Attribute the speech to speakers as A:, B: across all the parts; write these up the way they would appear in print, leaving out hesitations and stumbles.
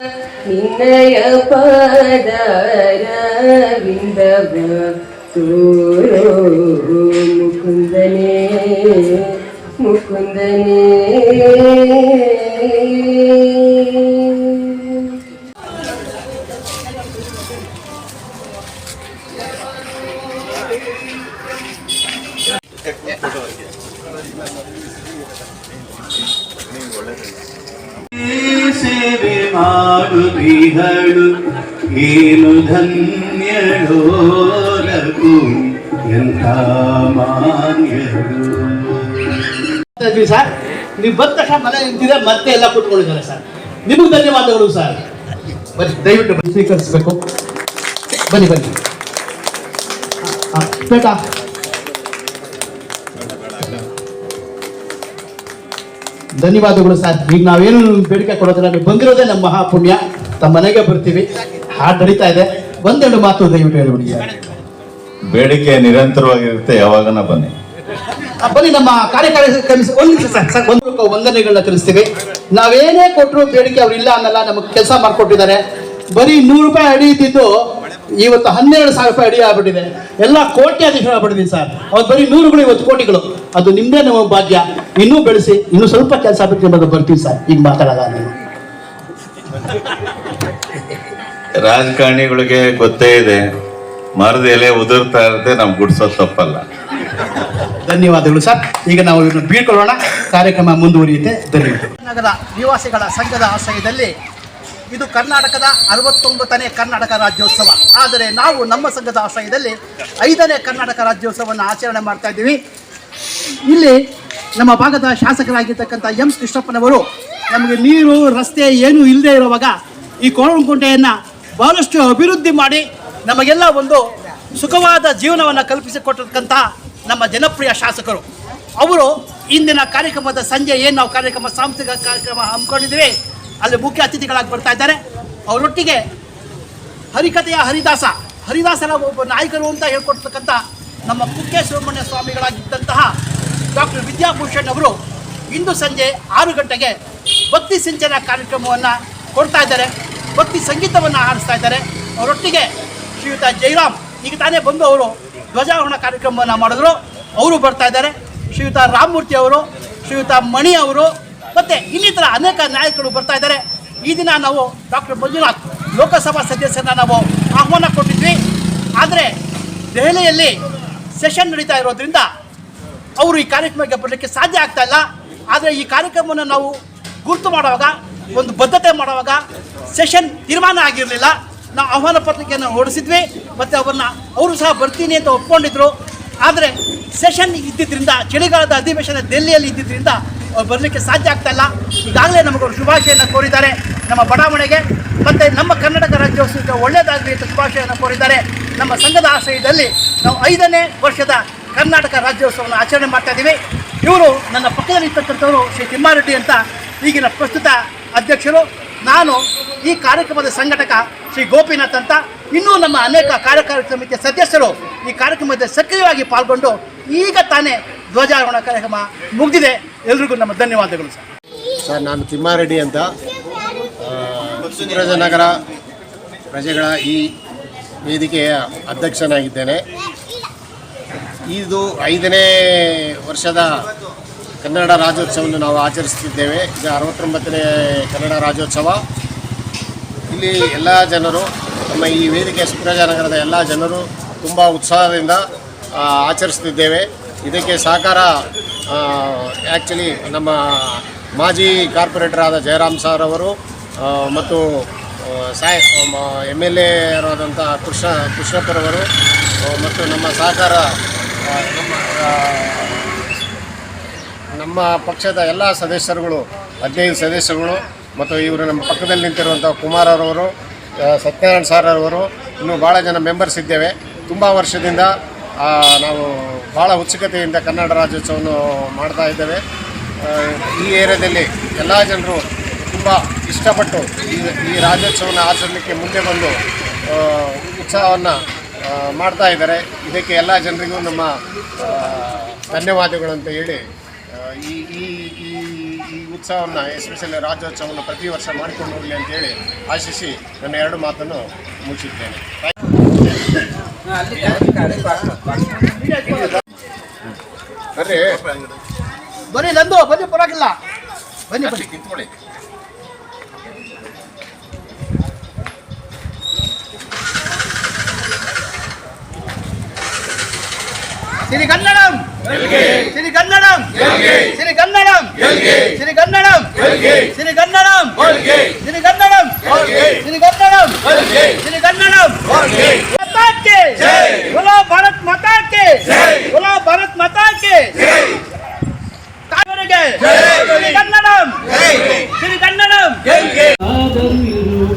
A: ನಿನ್ನಯ ಪಾದಾರವಿಂದವ ತೋರೋ ಮುಕುಂದನೇ ಮುಕುಂದನೇ.
B: ಸೇವೆ ಮಾಡುವಿಗಳು ಏನು ಧನ್ಯಳೋರಕು ಎಂಥ ಮಾನ್ಯರು.
C: ಸರ್ ನೀವು ಬಂದ ತಕ್ಷಣ ಮನೆ ನಿಂತಿದ್ರೆ ಮತ್ತೆ ಎಲ್ಲ ಕೂತ್ಕೊಂಡಿದ್ದಾರೆ ಸರ್. ನಿಮಗೆ ಧನ್ಯವಾದಗಳು ಸರ್. ಬನ್ನಿ ದಯವಿಟ್ಟು ಬನ್ನಿ ಸ್ವೀಕರಿಸಬೇಕು. ಬನ್ನಿ ಬನ್ನಿ ಬೇಟಾ. ಧನ್ಯವಾದಗಳು ಸರ್. ಈಗ ನಾವೇನು ಬೇಡಿಕೆ ಕೊಡೋದಿಲ್ಲ, ನೀವು ಬಂದಿರೋದೇ ನಮ್ಮ ಮಹಾಪುಣ್ಯ. ತಮ್ಮ ಮನೆಗೆ ಬರ್ತೀವಿ. ಹಾಡು ನಡೀತಾ ಇದೆ, ಒಂದೆರಡು ಮಾತು ದಯವಿಟ್ಟು ಹೇಳ್ಬಿಡಿ.
D: ಬೇಡಿಕೆ ನಿರಂತರವಾಗಿರುತ್ತೆ, ಯಾವಾಗನ ಬನ್ನಿ.
C: ಬನ್ನಿ ನಮ್ಮ ಕಾರ್ಯಕಾರಿ ಒಂದು ನಿಮಿಷ ಸರ್. ಒಂದು ವಂದನೆಗಳನ್ನ ತಿಳಿಸ್ತೀವಿ. ನಾವೇನೇ ಕೊಟ್ಟರು ಬೇಡಿಕೆ ಅವ್ರು ಇಲ್ಲ ಅನ್ನಲ್ಲ, ನಮಗೆ ಕೆಲಸ ಮಾಡಿಕೊಟ್ಟಿದ್ದಾರೆ. ಬರೀ 100 ರೂಪಾಯಿ ಅಡಿ ಇದ್ದಿದ್ದು ಇವತ್ತು 12,000 ರೂಪಾಯಿ ಅಡಿ ಆಗ್ಬಿಟ್ಟಿದೆ. ಎಲ್ಲ ಕೋಟ್ಯಾಧೀಶರು ಆಗ್ಬಿಟ್ಟಿದ್ದೀನಿ ಸರ್. ಅವ್ರು ಬರೀ 100ಗಳು ಇವತ್ತು ಕೋಟಿಗಳು. ಅದು ನಿಮ್ಮದೇ ನಮ್ಮ ಭಾಗ್ಯ. ಇನ್ನೂ ಬೆಳೆಸಿ, ಇನ್ನೂ ಸ್ವಲ್ಪ ಕೆಲಸ ಬಿಟ್ಟು ನಿಮಗೆ ಬರ್ತೀವಿ ಸರ್. ಈಗ ಮಾತಾಡಲ್ಲ ನಾನು.
D: ರಾಜಕಾರಣಿಗಳಿಗೆ ಗೊತ್ತೇ ಇದೆ, ಮರದ ಎಲೆ ಉದುರ್ತಾ ಇರುತ್ತೆ, ನಮ್ಗೆ ಗುಡ್ಸೋದು ತಪ್ಪಲ್ಲ.
C: ಧನ್ಯವಾದಗಳು ಸರ್. ಈಗ ನಾವು ಇವ್ರನ್ನ ಬೀಳ್ಕೊಳ್ಳೋಣ. ಕಾರ್ಯಕ್ರಮ ಮುಂದುವರಿಯುತ್ತೆ. ಧನ್ಯವಾದ. ನಗರ ನಿವಾಸಿಗಳ ಸಂಘದ ಆಶ್ರಯದಲ್ಲಿ ಇದು ಕರ್ನಾಟಕದ 69ನೇ ಕರ್ನಾಟಕ ರಾಜ್ಯೋತ್ಸವ. ಆದರೆ ನಾವು ನಮ್ಮ ಸಂಘದ ಆಶ್ರಯದಲ್ಲಿ 5ನೇ ಕರ್ನಾಟಕ ರಾಜ್ಯೋತ್ಸವವನ್ನು ಆಚರಣೆ ಮಾಡ್ತಾ ಇದ್ದೀವಿ. ಇಲ್ಲಿ ನಮ್ಮ ಭಾಗದ ಶಾಸಕರಾಗಿರ್ತಕ್ಕಂಥ ಎಂ ಕೃಷ್ಣಪ್ಪನವರು ನಮಗೆ ನೀರು ರಸ್ತೆ ಏನೂ ಇಲ್ಲದೆ ಇರುವಾಗ ಈ ಕೋಣನಕುಂಟೆಯನ್ನು ಬಹಳಷ್ಟು ಅಭಿವೃದ್ಧಿ ಮಾಡಿ ನಮಗೆಲ್ಲ ಒಂದು ಸುಖವಾದ ಜೀವನವನ್ನು ಕಲ್ಪಿಸಿಕೊಟ್ಟಿರ್ತಕ್ಕಂಥ ನಮ್ಮ ಜನಪ್ರಿಯ ಶಾಸಕರು. ಅವರು ಇಂದಿನ ಕಾರ್ಯಕ್ರಮದ ಸಂಜೆ ಏನು ನಾವು ಸಾಂಸ್ಕೃತಿಕ ಕಾರ್ಯಕ್ರಮ ಹಮ್ಮಿಕೊಂಡಿದ್ದೀವಿ, ಅಲ್ಲಿ ಮುಖ್ಯ ಅತಿಥಿಗಳಾಗಿ ಬರ್ತಾ ಇದ್ದಾರೆ. ಅವರೊಟ್ಟಿಗೆ ಹರಿಕಥೆಯ ಹರಿದಾಸರ ಒಬ್ಬ ನಾಯಕರು ಅಂತ ಹೇಳ್ಕೊಡ್ತಕ್ಕಂಥ ನಮ್ಮ ಕುಕ್ಕೆ ಸುಬ್ರಹ್ಮಣ್ಯ ಸ್ವಾಮಿಗಳಾಗಿದ್ದಂತಹ ಡಾಕ್ಟರ್ ವಿದ್ಯಾಭೂಷಣ್ ಅವರು ಇಂದು ಸಂಜೆ 6 ಗಂಟೆಗೆ ಭಕ್ತಿ ಸಿಂಚನ ಕಾರ್ಯಕ್ರಮವನ್ನು ಕೊಡ್ತಾ ಇದ್ದಾರೆ. ಭಕ್ತಿ ಸಂಗೀತವನ್ನು ಹಾಡಿಸ್ತಾ ಇದ್ದಾರೆ. ಅವರೊಟ್ಟಿಗೆ ಶ್ರೀಯುತ ಜಯರಾಮ್ ಈಗ ತಾನೇ ಬಂದು ಅವರು ಧ್ವಜಾರೋಹಣ ಕಾರ್ಯಕ್ರಮವನ್ನು ಮಾಡಿದ್ರು, ಅವರು ಬರ್ತಾ ಇದ್ದಾರೆ. ಶ್ರೀಯುತ ರಾಮಮೂರ್ತಿ ಅವರು, ಶ್ರೀಯುತ ಮಣಿ ಅವರು ಮತ್ತು ಇನ್ನಿತರ ಅನೇಕ ನಾಯಕರು ಬರ್ತಾ ಇದ್ದಾರೆ. ಈ ದಿನ ನಾವು ಡಾಕ್ಟರ್ ಮಂಜುನಾಥ್ ಲೋಕಸಭಾ ಸದಸ್ಯರನ್ನ ನಾವು ಆಹ್ವಾನ ಕೊಟ್ಟಿದ್ವಿ. ಆದರೆ ದೆಹಲಿಯಲ್ಲಿ ಸೆಷನ್ ನಡೀತಾ ಇರೋದ್ರಿಂದ ಅವರು ಈ ಕಾರ್ಯಕ್ರಮಕ್ಕೆ ಬರಲಿಕ್ಕೆ ಸಾಧ್ಯ ಆಗ್ತಾ ಇಲ್ಲ. ಆದರೆ ಈ ಕಾರ್ಯಕ್ರಮವನ್ನು ನಾವು ಗುರುತು ಮಾಡುವಾಗ, ಒಂದು ಬದ್ಧತೆ ಮಾಡುವಾಗ ಸೆಷನ್ ತೀರ್ಮಾನ ಆಗಿರಲಿಲ್ಲ. ನಾವು ಆಹ್ವಾನ ಪತ್ರಿಕೆಯನ್ನು ಹೊರಡಿಸಿದ್ವಿ ಮತ್ತು ಅವರು ಸಹ ಬರ್ತೀನಿ ಅಂತ ಒಪ್ಕೊಂಡಿದ್ರು. ಆದರೆ ಸೆಷನ್ ಇದ್ದಿದ್ದರಿಂದ, ಚಳಿಗಾಲದ ಅಧಿವೇಶನ ದೆಹಲಿಯಲ್ಲಿ ಇದ್ದಿದ್ದರಿಂದ ಅವ್ರು ಬರಲಿಕ್ಕೆ ಸಾಧ್ಯ ಆಗ್ತಾ ಇಲ್ಲ. ಈಗಾಗಲೇ ನಮಗವರು ಶುಭಾಶಯವನ್ನು ಕೋರಿದ್ದಾರೆ ನಮ್ಮ ಬಡಾವಣೆಗೆ ಮತ್ತು ನಮ್ಮ ಕರ್ನಾಟಕ ರಾಜ್ಯೋತ್ಸವಕ್ಕೆ ಒಳ್ಳೆಯದಾಗಲಿ ಅಂತ ಶುಭಾಶಯವನ್ನು ಕೋರಿದ್ದಾರೆ. ನಮ್ಮ ಸಂಘದ ಆಶ್ರಯದಲ್ಲಿ ನಾವು 5ನೇ ವರ್ಷದ ಕರ್ನಾಟಕ ರಾಜ್ಯೋತ್ಸವವನ್ನು ಆಚರಣೆ ಮಾಡ್ತಾ ಇದ್ದೀವಿ. ಇವರು ನನ್ನ ಪಕ್ಕದಲ್ಲಿ ಇರ್ತಕ್ಕಂಥವರು ಶ್ರೀ ತಿಮ್ಮಾರೆಡ್ಡಿ ಅಂತ ಈಗಿನ ಪ್ರಸ್ತುತ ಅಧ್ಯಕ್ಷರು. ನಾನು ಈ ಕಾರ್ಯಕ್ರಮದ ಸಂಘಟಕ ಶ್ರೀ ಗೋಪಿನಾಥ್ ಅಂತ. ಇನ್ನೂ ನಮ್ಮ ಅನೇಕ ಕಾರ್ಯಕಾರಿ ಸಮಿತಿಯ ಸದಸ್ಯರು ಈ ಕಾರ್ಯಕ್ರಮದಲ್ಲಿ ಸಕ್ರಿಯವಾಗಿ ಪಾಲ್ಗೊಂಡು ಈಗ ತಾನೇ ಧ್ವಜಾರೋಹಣ ಕಾರ್ಯಕ್ರಮ ಮುಗಿದಿದೆ. ಎಲ್ರಿಗೂ ನಮ್ಮ ಧನ್ಯವಾದಗಳು
E: ಸರ್. ನಾನು ತಿಮ್ಮಾರೆಡ್ಡಿ ಅಂತ, ನಗರ ಪ್ರಜೆಗಳ ಈ ವೇದಿಕೆಯ ಅಧ್ಯಕ್ಷನಾಗಿದ್ದೇನೆ. ಇದು 5ನೇ ವರ್ಷದ ಕನ್ನಡ ರಾಜ್ಯೋತ್ಸವವನ್ನು ನಾವು ಆಚರಿಸುತ್ತಿದ್ದೇವೆ. ಇದು 69ನೇ ಕನ್ನಡ ರಾಜ್ಯೋತ್ಸವ. ಇಲ್ಲಿ ಎಲ್ಲ ಜನರು, ನಮ್ಮ ಈ ವೇದಿಕೆ ನಗರದ ಎಲ್ಲ ಜನರು ತುಂಬ ಉತ್ಸಾಹದಿಂದ ಆಚರಿಸುತ್ತಿದ್ದೇವೆ. ಇದಕ್ಕೆ ಸಹಕಾರ ಆ್ಯಕ್ಚುಲಿ ನಮ್ಮ ಮಾಜಿ ಕಾರ್ಪೊರೇಟರ್ ಆದ ಜಯರಾಮ್ ಸರ್ ಅವರು ಮತ್ತು MLA ಆದಂಥ ಕೃಷ್ಣಪ್ಪರವರು ಮತ್ತು ನಮ್ಮ ಸಹಕಾರ ನಮ್ಮ ಪಕ್ಷದ ಎಲ್ಲ ಸದಸ್ಯರುಗಳು, 15 ಸದಸ್ಯರುಗಳು ಮತ್ತು ಇವರು ನಮ್ಮ ಪಕ್ಕದಲ್ಲಿ ನಿಂತಿರುವಂಥ ಕುಮಾರರವರು, ಸತ್ಯನಾರಾಯಣ ಸರ್ ಅವರು, ಇನ್ನೂ ಭಾಳ ಜನ ಮೆಂಬರ್ಸ್ ಇದ್ದೇವೆ. ತುಂಬ ವರ್ಷದಿಂದ ನಾವು ಭಾಳ ಉತ್ಸುಕತೆಯಿಂದ ಕನ್ನಡ ರಾಜ್ಯೋತ್ಸವವನ್ನು ಮಾಡ್ತಾ ಇದ್ದೇವೆ. ಈ ಏರಿಯಾದಲ್ಲಿ ಎಲ್ಲ ಜನರು ತುಂಬ ಇಷ್ಟಪಟ್ಟು ಈ ರಾಜ್ಯೋತ್ಸವವನ್ನು ಆಚರಣೆಗೆ ಮುಂದೆ ಬಂದು ಉತ್ಸಾಹವನ್ನು ಮಾಡ್ತಾ ಇದ್ದಾರೆ. ಇದಕ್ಕೆ ಎಲ್ಲ ಜನರಿಗೂ ನಮ್ಮ ಧನ್ಯವಾದಗಳು ಅಂತ ಹೇಳಿ ಈ ಈ ಈ ಈ ಉತ್ಸವವನ್ನು ಎಸ್ಪೆಷಲಿ ರಾಜ್ಯೋತ್ಸವವನ್ನು ಪ್ರತಿ ವರ್ಷ ಮಾಡಿಕೊಂಡು ಹೋಗಲಿ ಅಂತೇಳಿ ಆಶಿಸಿ ನನ್ನ 2 ಮಾತನ್ನು ಮುಗಿಸಿದ್ದೇನೆ.
C: ಬನ್ನಿ ನಂದು ಬನ್ನಿ, ಪರವಾಗಿಲ್ಲ, ಬನ್ನಿ ಬನ್ನಿ
E: ಕಿತ್ಕೊಳ್ಳಿ.
C: ಶ್ರೀ ಕನ್ನಡಂ ಶ್ರೀ ಕನ್ನಡಂ ಶ್ರೀ ಕನ್ನಡಂ ಶ್ರೀ ಕನ್ನಡಂ ಶ್ರೀ ಕನ್ನಡಂ ಶ್ರೀ ಕನ್ನಡಂ ಶ್ರೀ ಕನ್ನಡಂ ಶ್ರೀ ಕನ್ನಡಂ ಮಾತಾ ಕೆ बोलो भारत माता के बोलो भारत माता के ಕಾವರಿಗೆ ಶ್ರೀ ಕನ್ನಡಂ ಶ್ರೀ ಕನ್ನಡಂ
A: ಆದರಿರು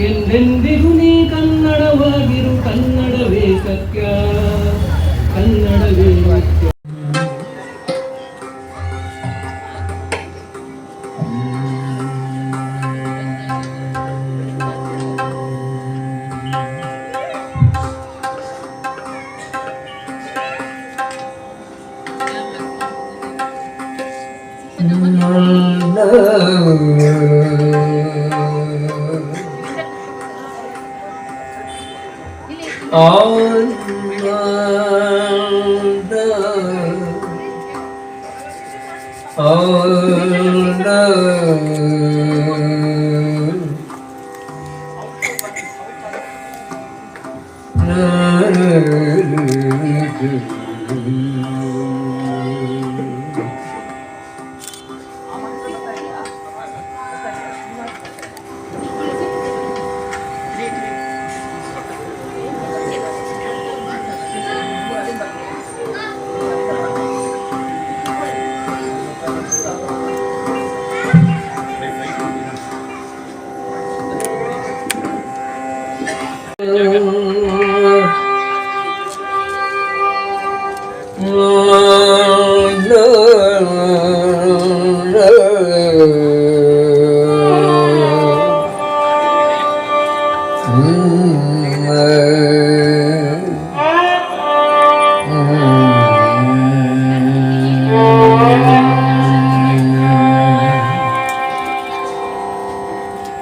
A: ಎಂದೆಂದಿಗೂ ನೀ ಕನ್ನಡವಾಗಿರು, ಕನ್ನಡವೇ ಸತ್ಯ, ಕನ್ನಡವೇ ನಿತ್ಯ.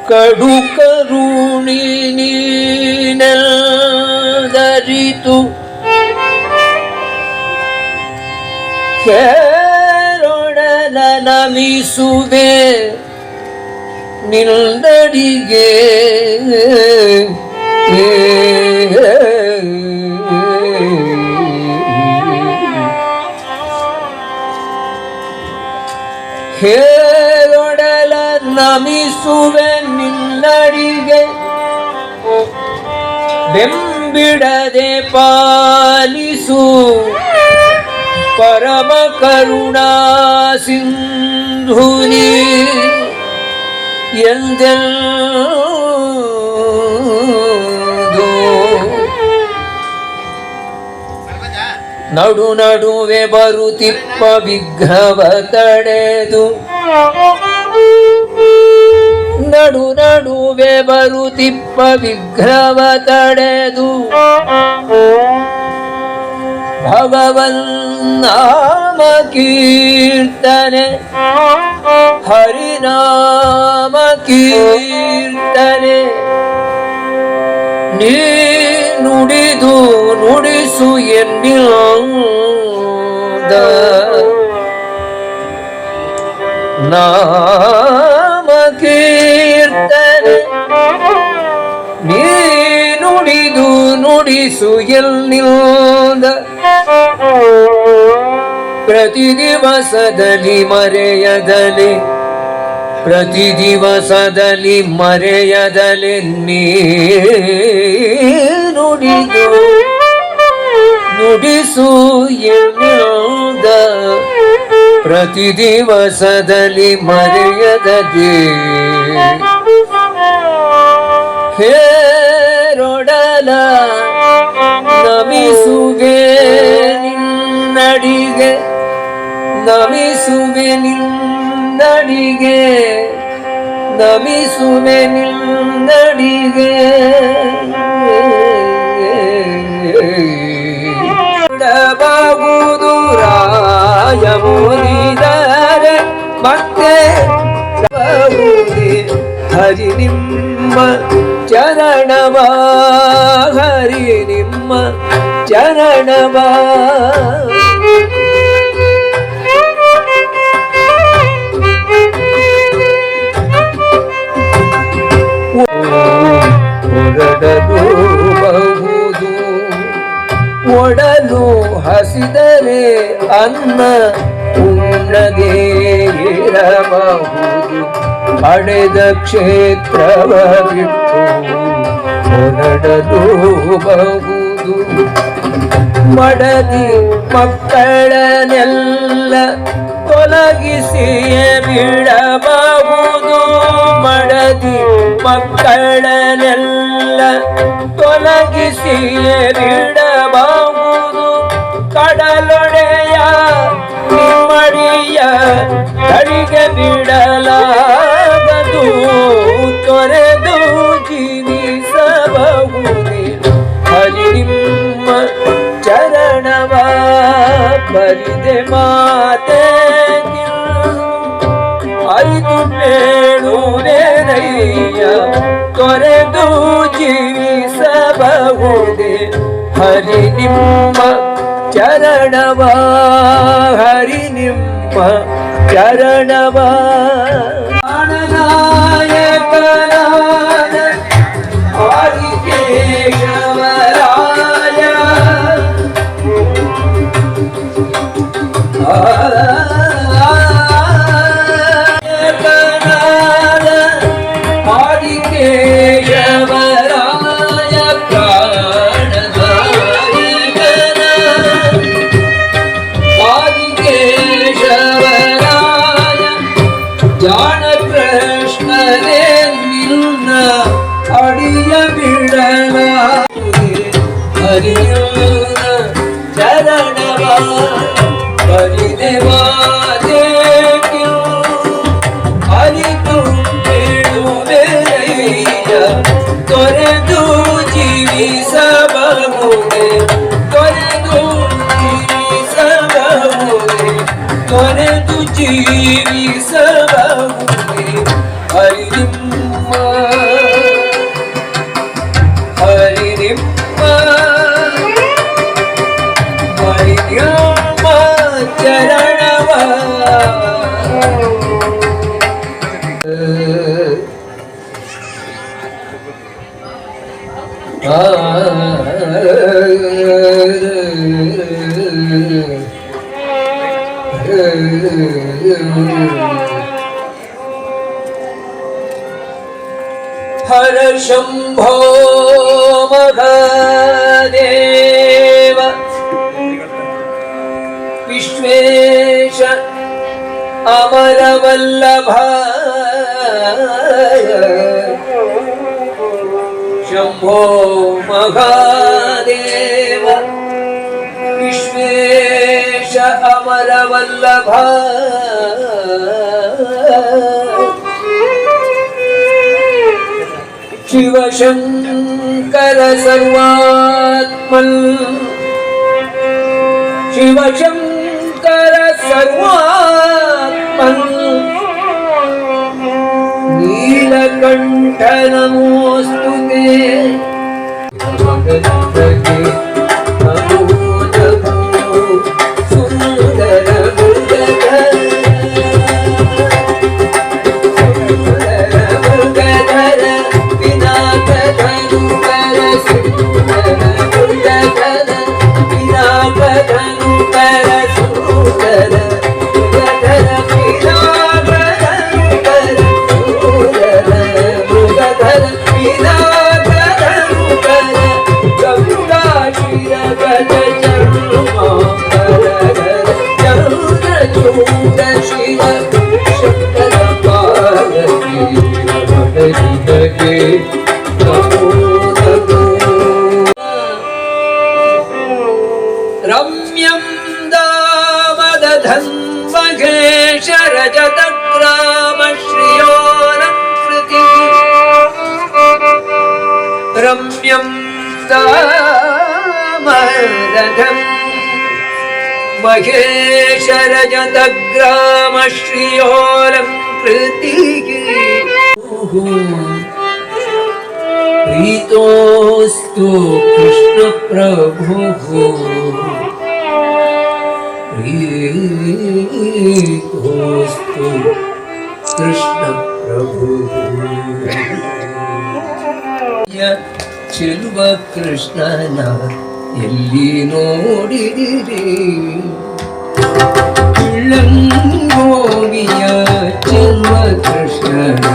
A: ಕಡು ಕರುಣಿ ನೀನೆಲ್ಲರಿತು ಕೇರೊಡಲ ನಮಿಸುವೆ ನಿಲ್ದಡಿಗೆ ಹೇರೊಡಲ ನಮಿಸುವೆ ನಿನ್ನಡಿಗೆ ಬೆಂಬಿಡದೆ ಪಾಲಿಸು ಪರಮ ಕರುಣಾ ಸಿಂಧುನಿ ಎಂದೆಂದು ನಡು ನಡುವೆ ಬರುತ್ತಿಪ್ಪ ವಿಘ್ನವ ತಡೆದು ನಡು ನಡುವೆ ಬರುತ್ತಿಪ್ಪ ವಿಘ್ನವ ತಡೆದು ಭಗವನ್ನಾಮ ಕೀರ್ತನೆ ಹರಿನಾಮ ಕೀರ್ತನೆ ನೀ ನುಡಿದು ನುಡಿಸು ಎನ್ನಿಲ್ದ ನಾಮ ಕೀರ್ತನೆ ನೀ ನುಡಿದು ನುಡಿಸು ಎನ್ನಿಲ್ದ ಪ್ರತಿ ದಿವಸದಲ್ಲಿ ಮರೆಯದಲೆ ಪ್ರತಿ ದಿವಸದಲ್ಲಿ ಮರೆಯದಲೆ ನೀ ನುಡಿದು ನುಡಿಸು ಎನ್ನಿಲ್ದ ಪ್ರತಿ ದಿವಸದಲ್ಲಿ ಮರೆಯದದೆ ಹೇರೊಡಲ ನಮಿಸುವೆ ನಿನ್ನಡಿಗೆ ನಮಿಸುವೆ ನಿನ್ನಡಿಗೆ ನಮಿಸುವೆ ನಿನ್ನಡಿಗೆ ಬಾಗುದು ರಾಯ ಮುರಿದ ಮತ್ತೆ ಹರಿ ನಿಮ್ಮ ಚರಣವ ಹರಿ ನಿಮ್ಮ ಚರಣವ ಹೊರಡಬಹುದು ಒಡಲು ಹಸಿದರೆ ಅನ್ನ ಉಣ್ಣದೇ ಇರಬಹುದು ಪಡೆದ ಕ್ಷೇತ್ರವ ಬಿಟ್ಟು ಹೊರಡಬಹುದು ಮಡದಿ ಮಕ್ಕಳನ್ನೆಲ್ಲ ತೊಲಗಿಸಿಯೇ ಬಿಡಬಹುದು ಮಡದಿ ಮಕ್ಕಳನ್ನೆಲ್ಲ ತೊಲಗಿಸಿಯೇ ಬಿಡಬಹುದು ಕಡಲೊಡೆಯ ನಿಮ್ಮಡಿಯ ತಡಿಗೆ ಬಿಡಲಾಗದು ತೊರೆದು ಜೀವಿಸಬಹುದೇ ಹರಿ ನಿಮ್ಮ ಚರಣವ ಬರಿದೆ ಮಾತೆ ಅರಿತು ಬೇಡುವೆನಯ್ಯ ತೊರೆದು ಜೀವಿಸಬಹುದೇ ಹರಿ ನಿಮ್ಮ ಚರಣವ ಹರಿ ನಿಮ್ಮ ಚರಣವ ಪ್ರಾಣನಾಯಕನಾದ ಆದಿಕೇಶವರಾಯ ಆದಿಕೇಶವರಾಯ ಆದಿಕೇಶವರಾಯ ಜಾಣ ಕೃಷ್ಣನೇ ನಿನ್ನ ಅಡಿಯ ಬಿಡಲಾಗುವುದೇ ಹರಿಯೋನ ಚರಣವ ಬರಿದೆವಾದೇಕ್ಯೋ ಅರಿತು ಬಿಡುವೆನಯ್ಯ ತೊರೆದು ಜೀವಿಸಬಹುದೇ ತೊರೆದು ಜೀವಿಸಬಹುದೇ ತೊರೆದು ಜೀವಿಸಬಹುದೇ ಹರಿ ನಿಮ್ಮ ಹರಿ ನಿಮ್ಮ ಹರಿ ನಿಮ್ಮ ಚರಣವ ಹರ ಶಂಭೋ ಮಹಾದೇವ ವಿಶ್ವೇಶ ಅಮರವಲ್ಲಭ ಶಂಭೋ ಮಹಾದೇವ ವಿಶ್ವೇಶ ಅಮರವಲ್ಲಭ ಶಿವಶಂಕರ ಸರ್ವಾತ್ಮನ್ ಶಿವಶಂಕರ ಸರ್ವಾತ್ಮನ್ ನೀಲಕಂಠ ನಮೋಸ್ತುತೆ ಸುಂದರ ರಮ್ಯಂ ದಾಮದಧನ್ವಘೇಶ ರಜತಗ್ರಾಮ ಶ್ರಿಯೋನಕೃತಿ ರಮ್ಯಂ ದಾಮದಧನ್ महेशरजतग्रामश्रियोऽलङ्कृतिः प्रीतोऽस्तु कृष्णप्रभुः प्रीतोऽस्तु कृष्णप्रभुः ಚೆಲುವ ಕೃಷ್ಣನ ಎಲ್ಲಿ ನೋಡಿದಿರಿ ಇಳಂಗೋವಿಯ ಚೆಲುವ ಕೃಷ್ಣನ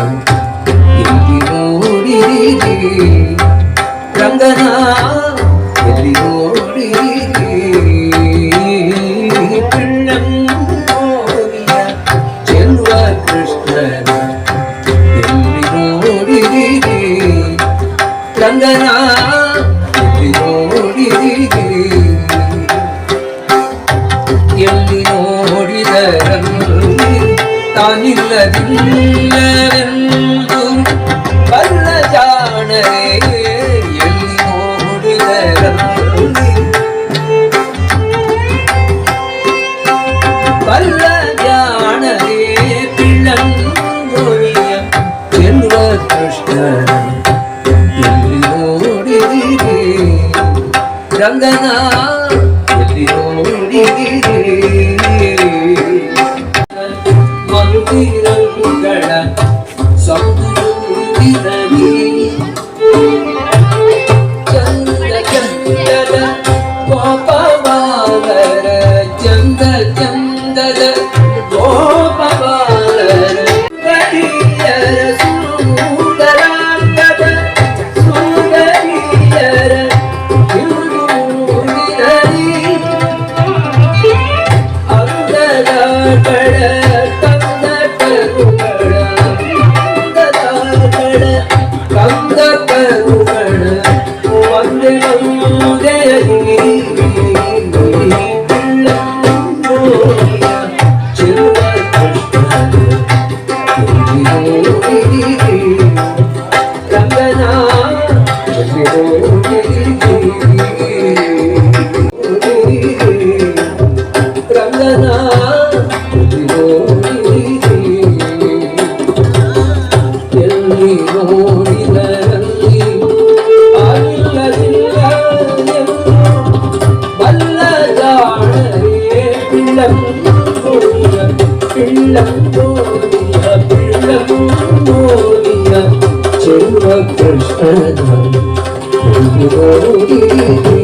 A: ಎಲ್ಲಿ ನೋಡಿದಿರಿ ರಂಗನ ಎಲ್ಲಿ ನೋಡಿದಿರಿ ಇಳಂಗೋವಿಯ ಚೆಲುವ ಕೃಷ್ಣನ ಎಲ್ಲಿ ನೋಡಿದಿರಿ ರಂಗನ ಎಲ್ಲಿ ನೋಡಿದಿರಿ ಎಲ್ಲಿ ನೋಡಿದರಲ್ಲಿ ತಾನಿಲ್ಲದಿಲ್ಲವೆಂದು ಬಲ್ಲ ಜಾಣರೇ ಎಲ್ಲಿ ನೋಡಿದರಲ್ಲಿ ಬಲ್ಲ ಜಾಣರೇ ಪಿಳ್ಳಂಗೋವಿಯ ಚೆಲುವ ಕೃಷ್ಣನ ಎಲ್ಲಿ ನೋಡಿದಿರಿ ರಂಗನ ಎಲ್ಲಿ ನೋಡಿದಿರಿ ಮಂದಿರಗಳ ಸಮುದಿರಲಿ ಚಂದ ಚಂದದ ಗೋಪವಾಲರ ಚಂದ ಚಂದದ ಗೋಪವಾಲರ ಗಡಿಯರ ಸುಂದರಾಂಗದ ಸುಂದರಿಯರ ಕಿರುನೂರಿನಲ್ಲಿ ಅಂದದ ಕಡ ಕಂದ ಕರುಗಳ ಅಂದದ ಕಡ ಕಂದ ಕರುಗಳ ಒಂದೇ ಒಂದೇ ಚೆಲುವ ಕೃಷ್ಣನ ಎಲ್ಲಿ ನೋಡಿದಿರಿ ರಂಗನ ಎಲ್ಲಿ ನೋಡಿದಿರಿ ರಂಗನ ಎಲ್ಲಿ ನೋಡಿದಿರಿ ಎಲ್ಲಿ ನೋಡಿದರಲ್ಲಿ ಆಗಿಲ್ಲದಿಲ್ಲ ಎಂದು ಬಲ್ಲ ಜಾಣರೇ ಪಿಳ್ಳಂಗೋವಿಯ ಪಿಳ್ಳಂಗೋವಿಯ ಪಿಳ್ಳಂಗೋವಿಯ ಚೆಲುವ ಕೃಷ್ಣನ ಎಲ್ಲಿ ನೋಡಿದಿರಿ